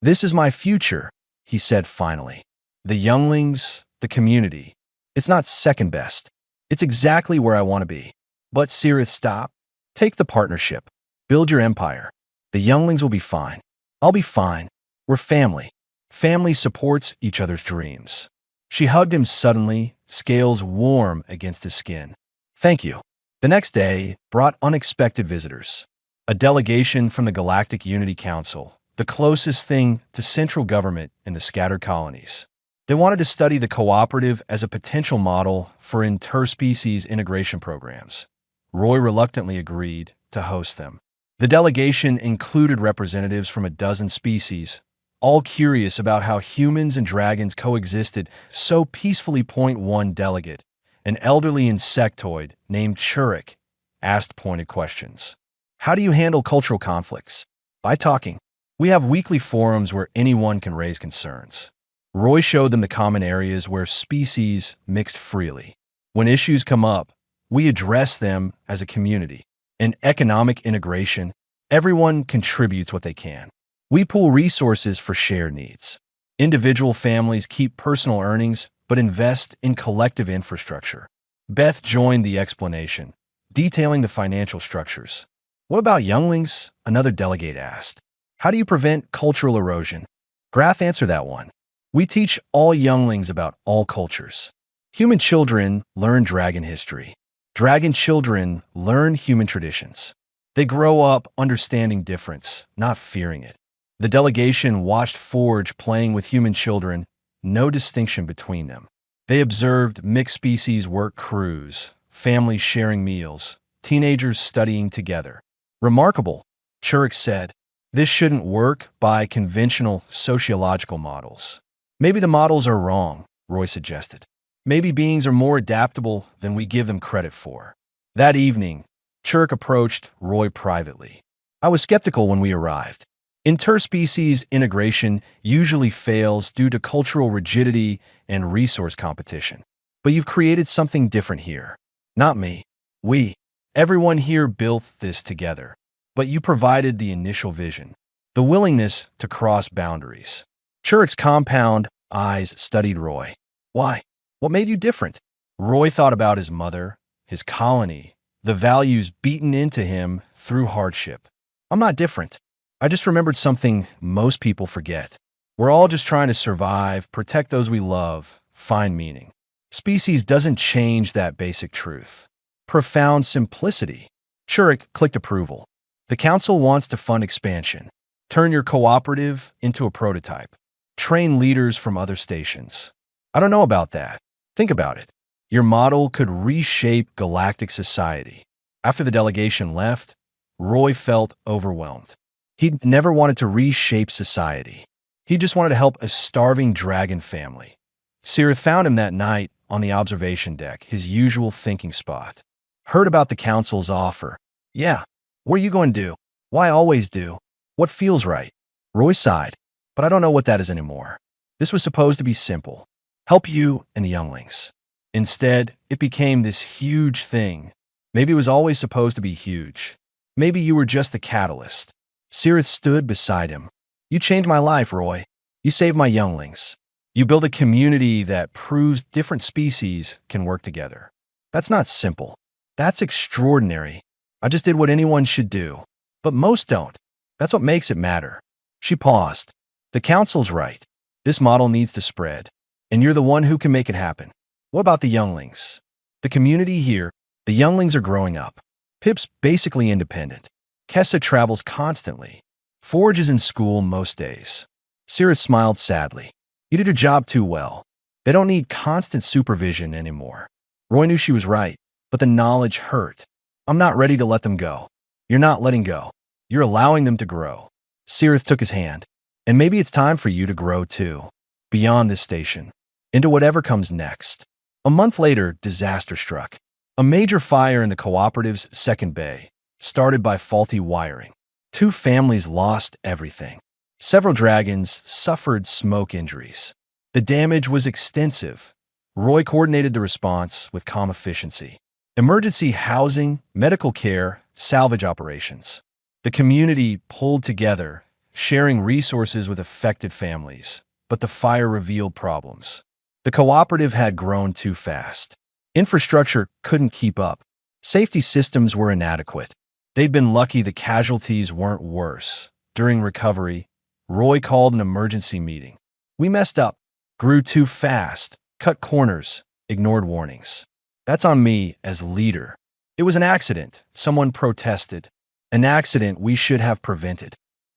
[SPEAKER 1] "This is my future," he said finally. "The younglings, the community. It's not second best. It's exactly where I want to be." "But Sirith, stop. Take the partnership. Build your empire. The younglings will be fine. I'll be fine. We're family. Family supports each other's dreams." She hugged him suddenly, scales warm against his skin. "Thank you." The next day brought unexpected visitors. A delegation from the Galactic Unity Council, the closest thing to central government in the scattered colonies. They wanted to study the cooperative as a potential model for interspecies integration programs. Roy reluctantly agreed to host them. The delegation included representatives from a dozen species, all curious about how humans and dragons coexisted so peacefully. One delegate, an elderly insectoid named Churik, asked pointed questions. "How do you handle cultural conflicts?" "By talking. We have weekly forums where anyone can raise concerns." Roy showed them the common areas where species mixed freely. "When issues come up, we address them as a community. In economic integration, everyone contributes what they can. We pool resources for shared needs. Individual families keep personal earnings but invest in collective infrastructure." Beth joined the explanation, detailing the financial structures. "What about younglings?" another delegate asked. "How do you prevent cultural erosion?" Grath answered that one. "We teach all younglings about all cultures. Human children learn dragon history. Dragon children learn human traditions. They grow up understanding difference, not fearing it." The delegation watched Forge playing with human children, no distinction between them. They observed mixed species work crews, families sharing meals, teenagers studying together. "Remarkable," Churik said. This shouldn't work by conventional sociological models. Maybe the models are wrong, Roy suggested. Maybe beings are more adaptable than we give them credit for. That evening, Chirk approached Roy privately. I was skeptical when we arrived. Interspecies integration usually fails due to cultural rigidity and resource competition. But you've created something different here. Not me. We. Everyone here built this together. But you provided the initial vision, the willingness to cross boundaries. Chirk's compound eyes studied Roy. Why? What made you different? Roy thought about his mother, his colony, the values beaten into him through hardship. I'm not different. I just remembered something most people forget. We're all just trying to survive, protect those we love, find meaning. Species doesn't change that basic truth. Profound simplicity. Chirk clicked approval. The council wants to fund expansion. Turn your cooperative into a prototype. Train leaders from other stations. I don't know about that. Think about it. Your model could reshape galactic society. After the delegation left, Roy felt overwhelmed. He'd never wanted to reshape society. He just wanted to help a starving dragon family. Cirith found him that night on the observation deck, his usual thinking spot. Heard about the council's offer. Yeah. What are you going to do? Why always do? What feels right? Roy sighed. But I don't know what that is anymore. This was supposed to be simple. Help you and the younglings. Instead, it became this huge thing. Maybe it was always supposed to be huge. Maybe you were just the catalyst. Cirith stood beside him. You changed my life, Roy. You saved my younglings. You build a community that proves different species can work together. That's not simple. That's extraordinary. I just did what anyone should do. But most don't. That's what makes it matter. She paused. The council's right. This model needs to spread. And you're the one who can make it happen. What about the younglings? The community here, the younglings are growing up. Pip's basically independent. Kessa travels constantly. Forge is in school most days. Cirith smiled sadly. You did your job too well. They don't need constant supervision anymore. Roy knew she was right, but the knowledge hurt. I'm not ready to let them go. You're not letting go. You're allowing them to grow. Cirith took his hand. And maybe it's time for you to grow too. Beyond this station. Into whatever comes next. A month later, disaster struck. A major fire in the cooperative's second bay, started by faulty wiring. 2 families lost everything. Several dragons suffered smoke injuries. The damage was extensive. Roy coordinated the response with calm efficiency. Emergency housing, medical care, salvage operations. The community pulled together, sharing resources with affected families, but the fire revealed problems. The cooperative had grown too fast. Infrastructure couldn't keep up. Safety systems were inadequate. They'd been lucky the casualties weren't worse. During recovery, Roy called an emergency meeting. We messed up, grew too fast, cut corners, ignored warnings. That's on me as leader. It was an accident. Someone protested. An accident we should have prevented.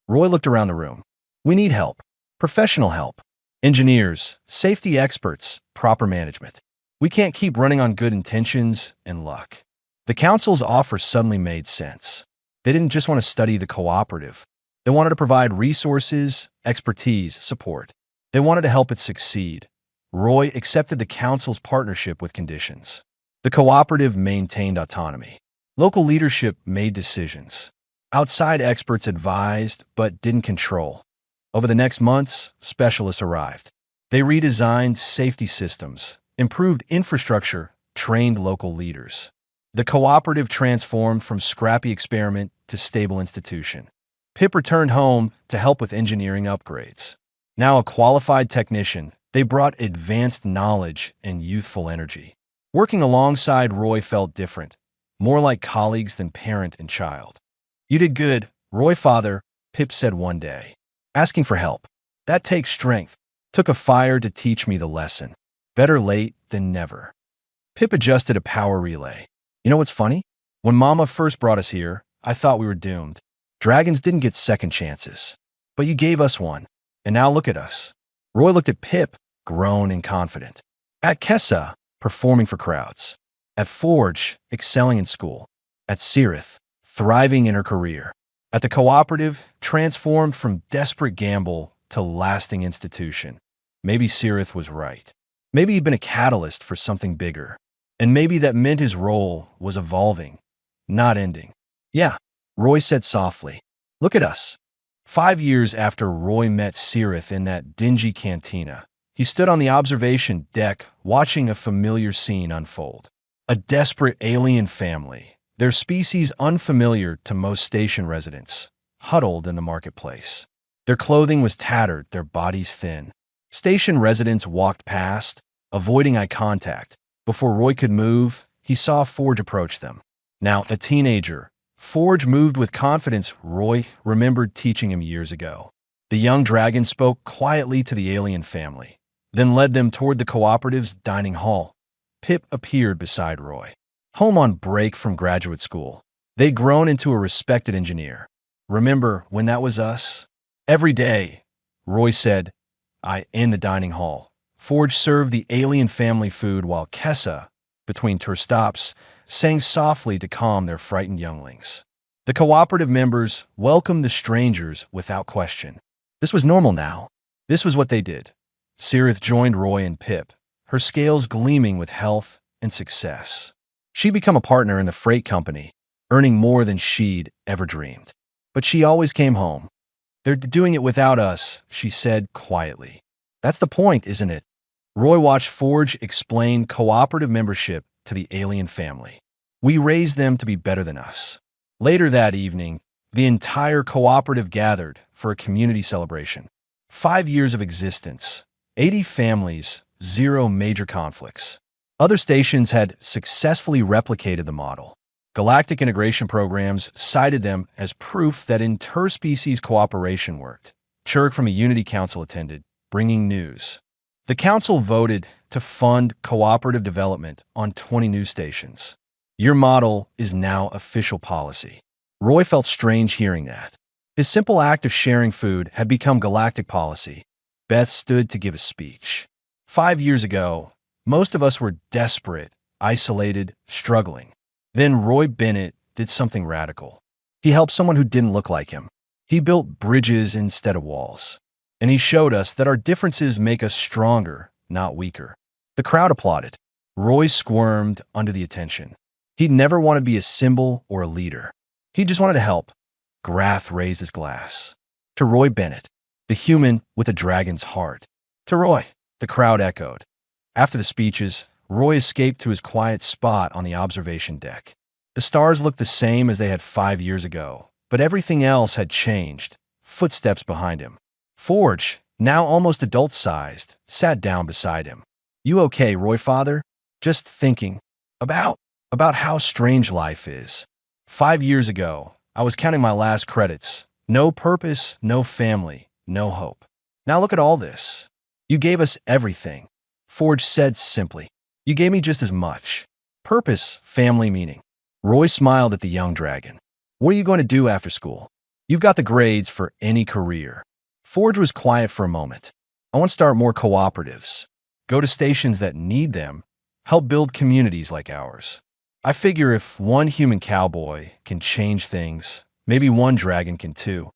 [SPEAKER 1] Roy looked around the room. We need help. Professional help. Engineers, safety experts, proper management. We can't keep running on good intentions and luck. The council's offer suddenly made sense. They didn't just want to study the cooperative. They wanted to provide resources, expertise, support. They wanted to help it succeed. Roy accepted the council's partnership with conditions. The cooperative maintained autonomy. Local leadership made decisions. Outside experts advised but didn't control. Over the next months, specialists arrived. They redesigned safety systems, improved infrastructure, trained local leaders. The cooperative transformed from scrappy experiment to stable institution. Pip returned home to help with engineering upgrades. Now a qualified technician, they brought advanced knowledge and youthful energy. Working alongside Roy felt different, more like colleagues than parent and child. You did good, Roy father, Pip said one day. Asking for help. That takes strength. Took a fire to teach me the lesson. Better late than never. Pip adjusted a power relay. You know what's funny? When Mama first brought us here, I thought we were doomed. Dragons didn't get second chances. But you gave us one. And now look at us. Roy looked at Pip, grown and confident. At Kessa, performing for crowds. At Forge, excelling in school. At Cirith, thriving in her career. At the cooperative, transformed from desperate gamble to lasting institution. Maybe Sirith was right. Maybe he'd been a catalyst for something bigger. And maybe that meant his role was evolving, not ending. Yeah, Roy said softly. Look at us. 5 years after Roy met Sirith in that dingy cantina, he stood on the observation deck watching a familiar scene unfold. A desperate alien family, their species unfamiliar to most station residents, huddled in the marketplace. Their clothing was tattered, their bodies thin. Station residents walked past, avoiding eye contact. Before Roy could move, he saw Forge approach them. Now a teenager, Forge moved with confidence Roy remembered teaching him years ago. The young dragon spoke quietly to the alien family, then led them toward the cooperative's dining hall. Pip appeared beside Roy. Home on break from graduate school, they'd grown into a respected engineer. Remember when that was us? Every day, Roy said, in the dining hall. Forge served the alien family food while Kessa, between tour stops, sang softly to calm their frightened younglings. The cooperative members welcomed the strangers without question. This was normal now. This was what they did. Sirith joined Roy and Pip, her scales gleaming with health and success. She'd become a partner in the freight company, earning more than she'd ever dreamed. But she always came home. They're doing it without us, she said quietly. That's the point, isn't it? Roy watched Forge explain cooperative membership to the alien family. We raised them to be better than us. Later that evening, the entire cooperative gathered for a community celebration. 5 years of existence, 80 families, 0 major conflicts. Other stations had successfully replicated the model. Galactic integration programs cited them as proof that interspecies cooperation worked. Chirk from a Unity Council attended, bringing news. The council voted to fund cooperative development on 20 news stations. Your model is now official policy. Roy felt strange hearing that. His simple act of sharing food had become galactic policy. Beth stood to give a speech. 5 years ago, most of us were desperate, isolated, struggling. Then Roy Bennett did something radical. He helped someone who didn't look like him. He built bridges instead of walls. And he showed us that our differences make us stronger, not weaker. The crowd applauded. Roy squirmed under the attention. He'd never want to be a symbol or a leader. He just wanted to help. Grath raised his glass. To Roy Bennett, the human with a dragon's heart. To Roy, the crowd echoed. After the speeches, Roy escaped to his quiet spot on the observation deck. The stars looked the same as they had 5 years ago, but everything else had changed. Footsteps behind him. Forge, now almost adult-sized, sat down beside him. You okay, Roy father? Just thinking about how strange life is. 5 years ago, I was counting my last credits. No purpose, no family, no hope. Now look at all this. You gave us everything. Forge said simply. You gave me just as much. Purpose, family, meaning. Roy smiled at the young dragon. What are you going to do after school? You've got the grades for any career. Forge was quiet for a moment. I want to start more cooperatives. Go to stations that need them. Help build communities like ours. I figure if one human cowboy can change things, maybe one dragon can too.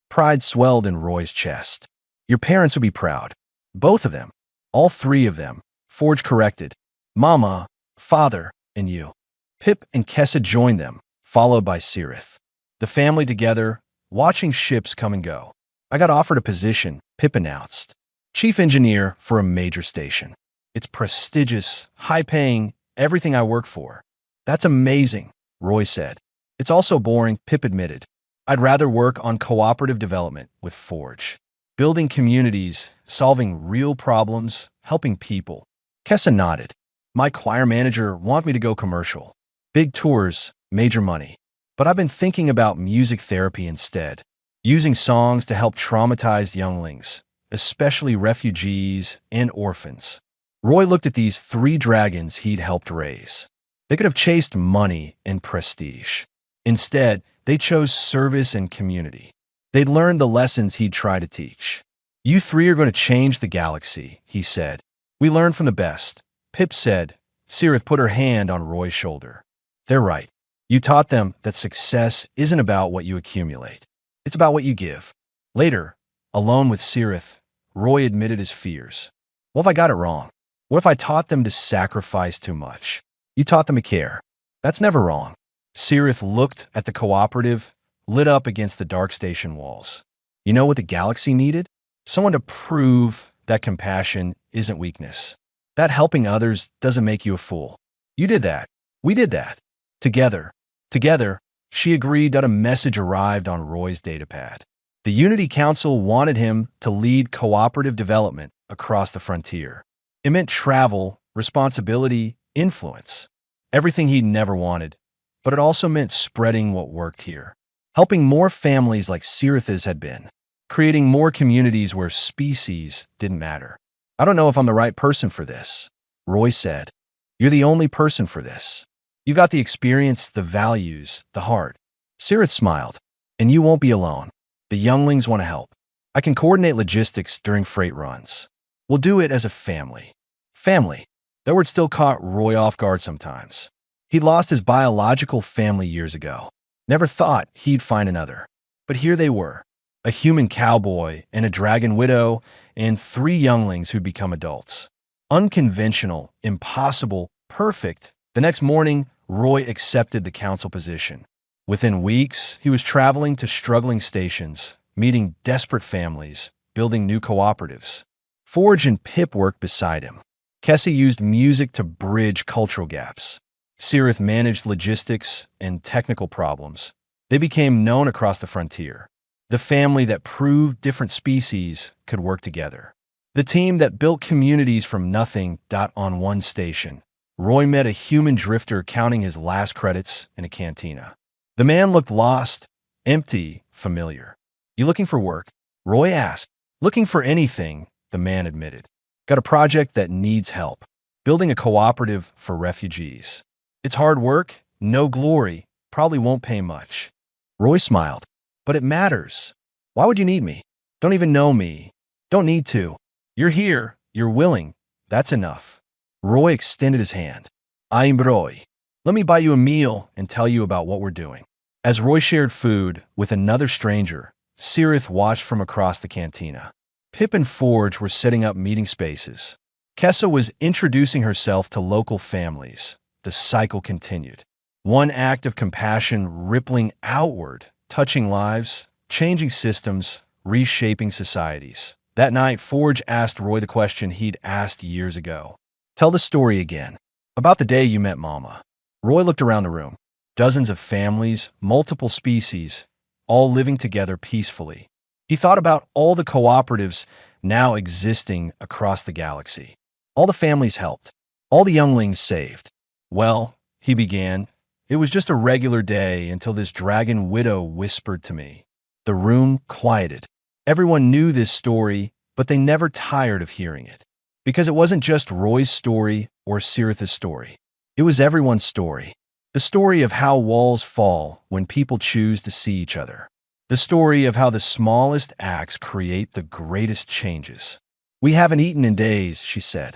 [SPEAKER 1] Pride swelled in Roy's chest. Your parents would be proud. Both of them. All 3 of them. Forge corrected. Mama, father, and you. Pip and Kessa joined them, followed by Sirith. The family together, watching ships come and go. I got offered a position, Pip announced. Chief engineer for a major station. It's prestigious, high-paying, everything I work for. That's amazing, Roy said. It's also boring, Pip admitted. I'd rather work on cooperative development with Forge. Building communities, solving real problems, helping people. Kessa nodded. My choir manager wants me to go commercial. Big tours, major money. But I've been thinking about music therapy instead. Using songs to help traumatized younglings, especially refugees and orphans. Roy looked at these 3 dragons he'd helped raise. They could have chased money and prestige. Instead, they chose service and community. They'd learned the lessons he'd tried to teach. You 3 are going to change the galaxy, he said. We learn from the best. Pip said. Sirith put her hand on Roy's shoulder. They're right. You taught them that success isn't about what you accumulate. It's about what you give. Later, alone with Sirith, Roy admitted his fears. What if I got it wrong? What if I taught them to sacrifice too much? You taught them to care. That's never wrong. Sirith looked at the cooperative, lit up against the dark station walls. You know what the galaxy needed? Someone to prove that compassion isn't weakness. That helping others doesn't make you a fool. You did that. We did that. Together. Together, she agreed that a message arrived on Roy's datapad. The Unity Council wanted him to lead cooperative development across the frontier. It meant travel, responsibility, influence. Everything he'd never wanted. But it also meant spreading what worked here. Helping more families like Sirith's had been. Creating more communities where species didn't matter. I don't know if I'm the right person for this, Roy said. You're the only person for this. You got the experience, the values, the heart. Sirith smiled. And you won't be alone. The younglings want to help. I can coordinate logistics during freight runs. We'll do it as a family. Family. That word still caught Roy off guard sometimes. He'd lost his biological family years ago. Never thought he'd find another. But here they were. A human cowboy and a dragon widow and 3 younglings who'd become adults. Unconventional, impossible, perfect. The next morning, Roy accepted the council position. Within weeks, he was traveling to struggling stations, meeting desperate families, building new cooperatives. Forge and Pip worked beside him. Kessie used music to bridge cultural gaps. Sirith managed logistics and technical problems. They became known across the frontier. The family that proved different species could work together. The team that built communities from nothing. On one station, Roy met a human drifter counting his last credits in a cantina. The man looked lost, empty, familiar. You looking for work? Roy asked. Looking for anything, the man admitted. Got a project that needs help. Building a cooperative for refugees. It's hard work, no glory, probably won't pay much. Roy smiled. But it matters. Why would you need me? Don't even know me. Don't need to. You're here. You're willing. That's enough. Roy extended his hand. I'm Roy. Let me buy you a meal and tell you about what we're doing. As Roy shared food with another stranger, Sirith watched from across the cantina. Pip and Forge were setting up meeting spaces. Kessa was introducing herself to local families. The cycle continued. One act of compassion rippling outward, touching lives, changing systems, reshaping societies. That night, Forge asked Roy the question he'd asked years ago. Tell the story again. About the day you met Mama. Roy looked around the room. Dozens of families, multiple species, all living together peacefully. He thought about all the cooperatives now existing across the galaxy. All the families helped. All the younglings saved. Well, he began, it was just a regular day until this dragon widow whispered to me. The room quieted. Everyone knew this story, but they never tired of hearing it. Because it wasn't just Roy's story or Sirith's story. It was everyone's story. The story of how walls fall when people choose to see each other. The story of how the smallest acts create the greatest changes. We haven't eaten in days, she said.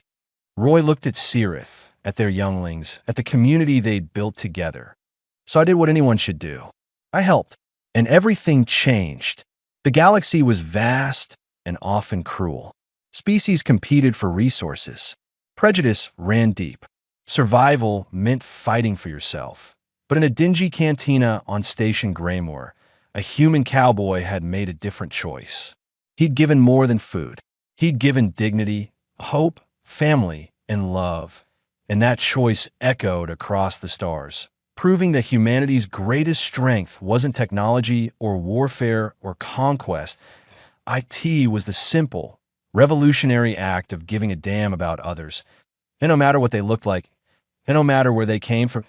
[SPEAKER 1] Roy looked at Sirith, at their younglings, at the community they'd built together. So I did what anyone should do. I helped, and everything changed. The galaxy was vast and often cruel. Species competed for resources. Prejudice ran deep. Survival meant fighting for yourself. But in a dingy cantina on Station Greymore, a human cowboy had made a different choice. He'd given more than food. He'd given dignity, hope, family, and love. And that choice echoed across the stars, proving that humanity's greatest strength wasn't technology or warfare or conquest. IT was the simple, revolutionary act of giving a damn about others. And no matter what they looked like, and no matter where they came from,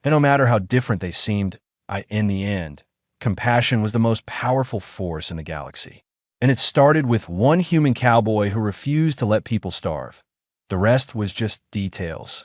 [SPEAKER 1] and no matter how different they seemed, in the end, compassion was the most powerful force in the galaxy. And it started with one human cowboy who refused to let people starve. The rest was just details.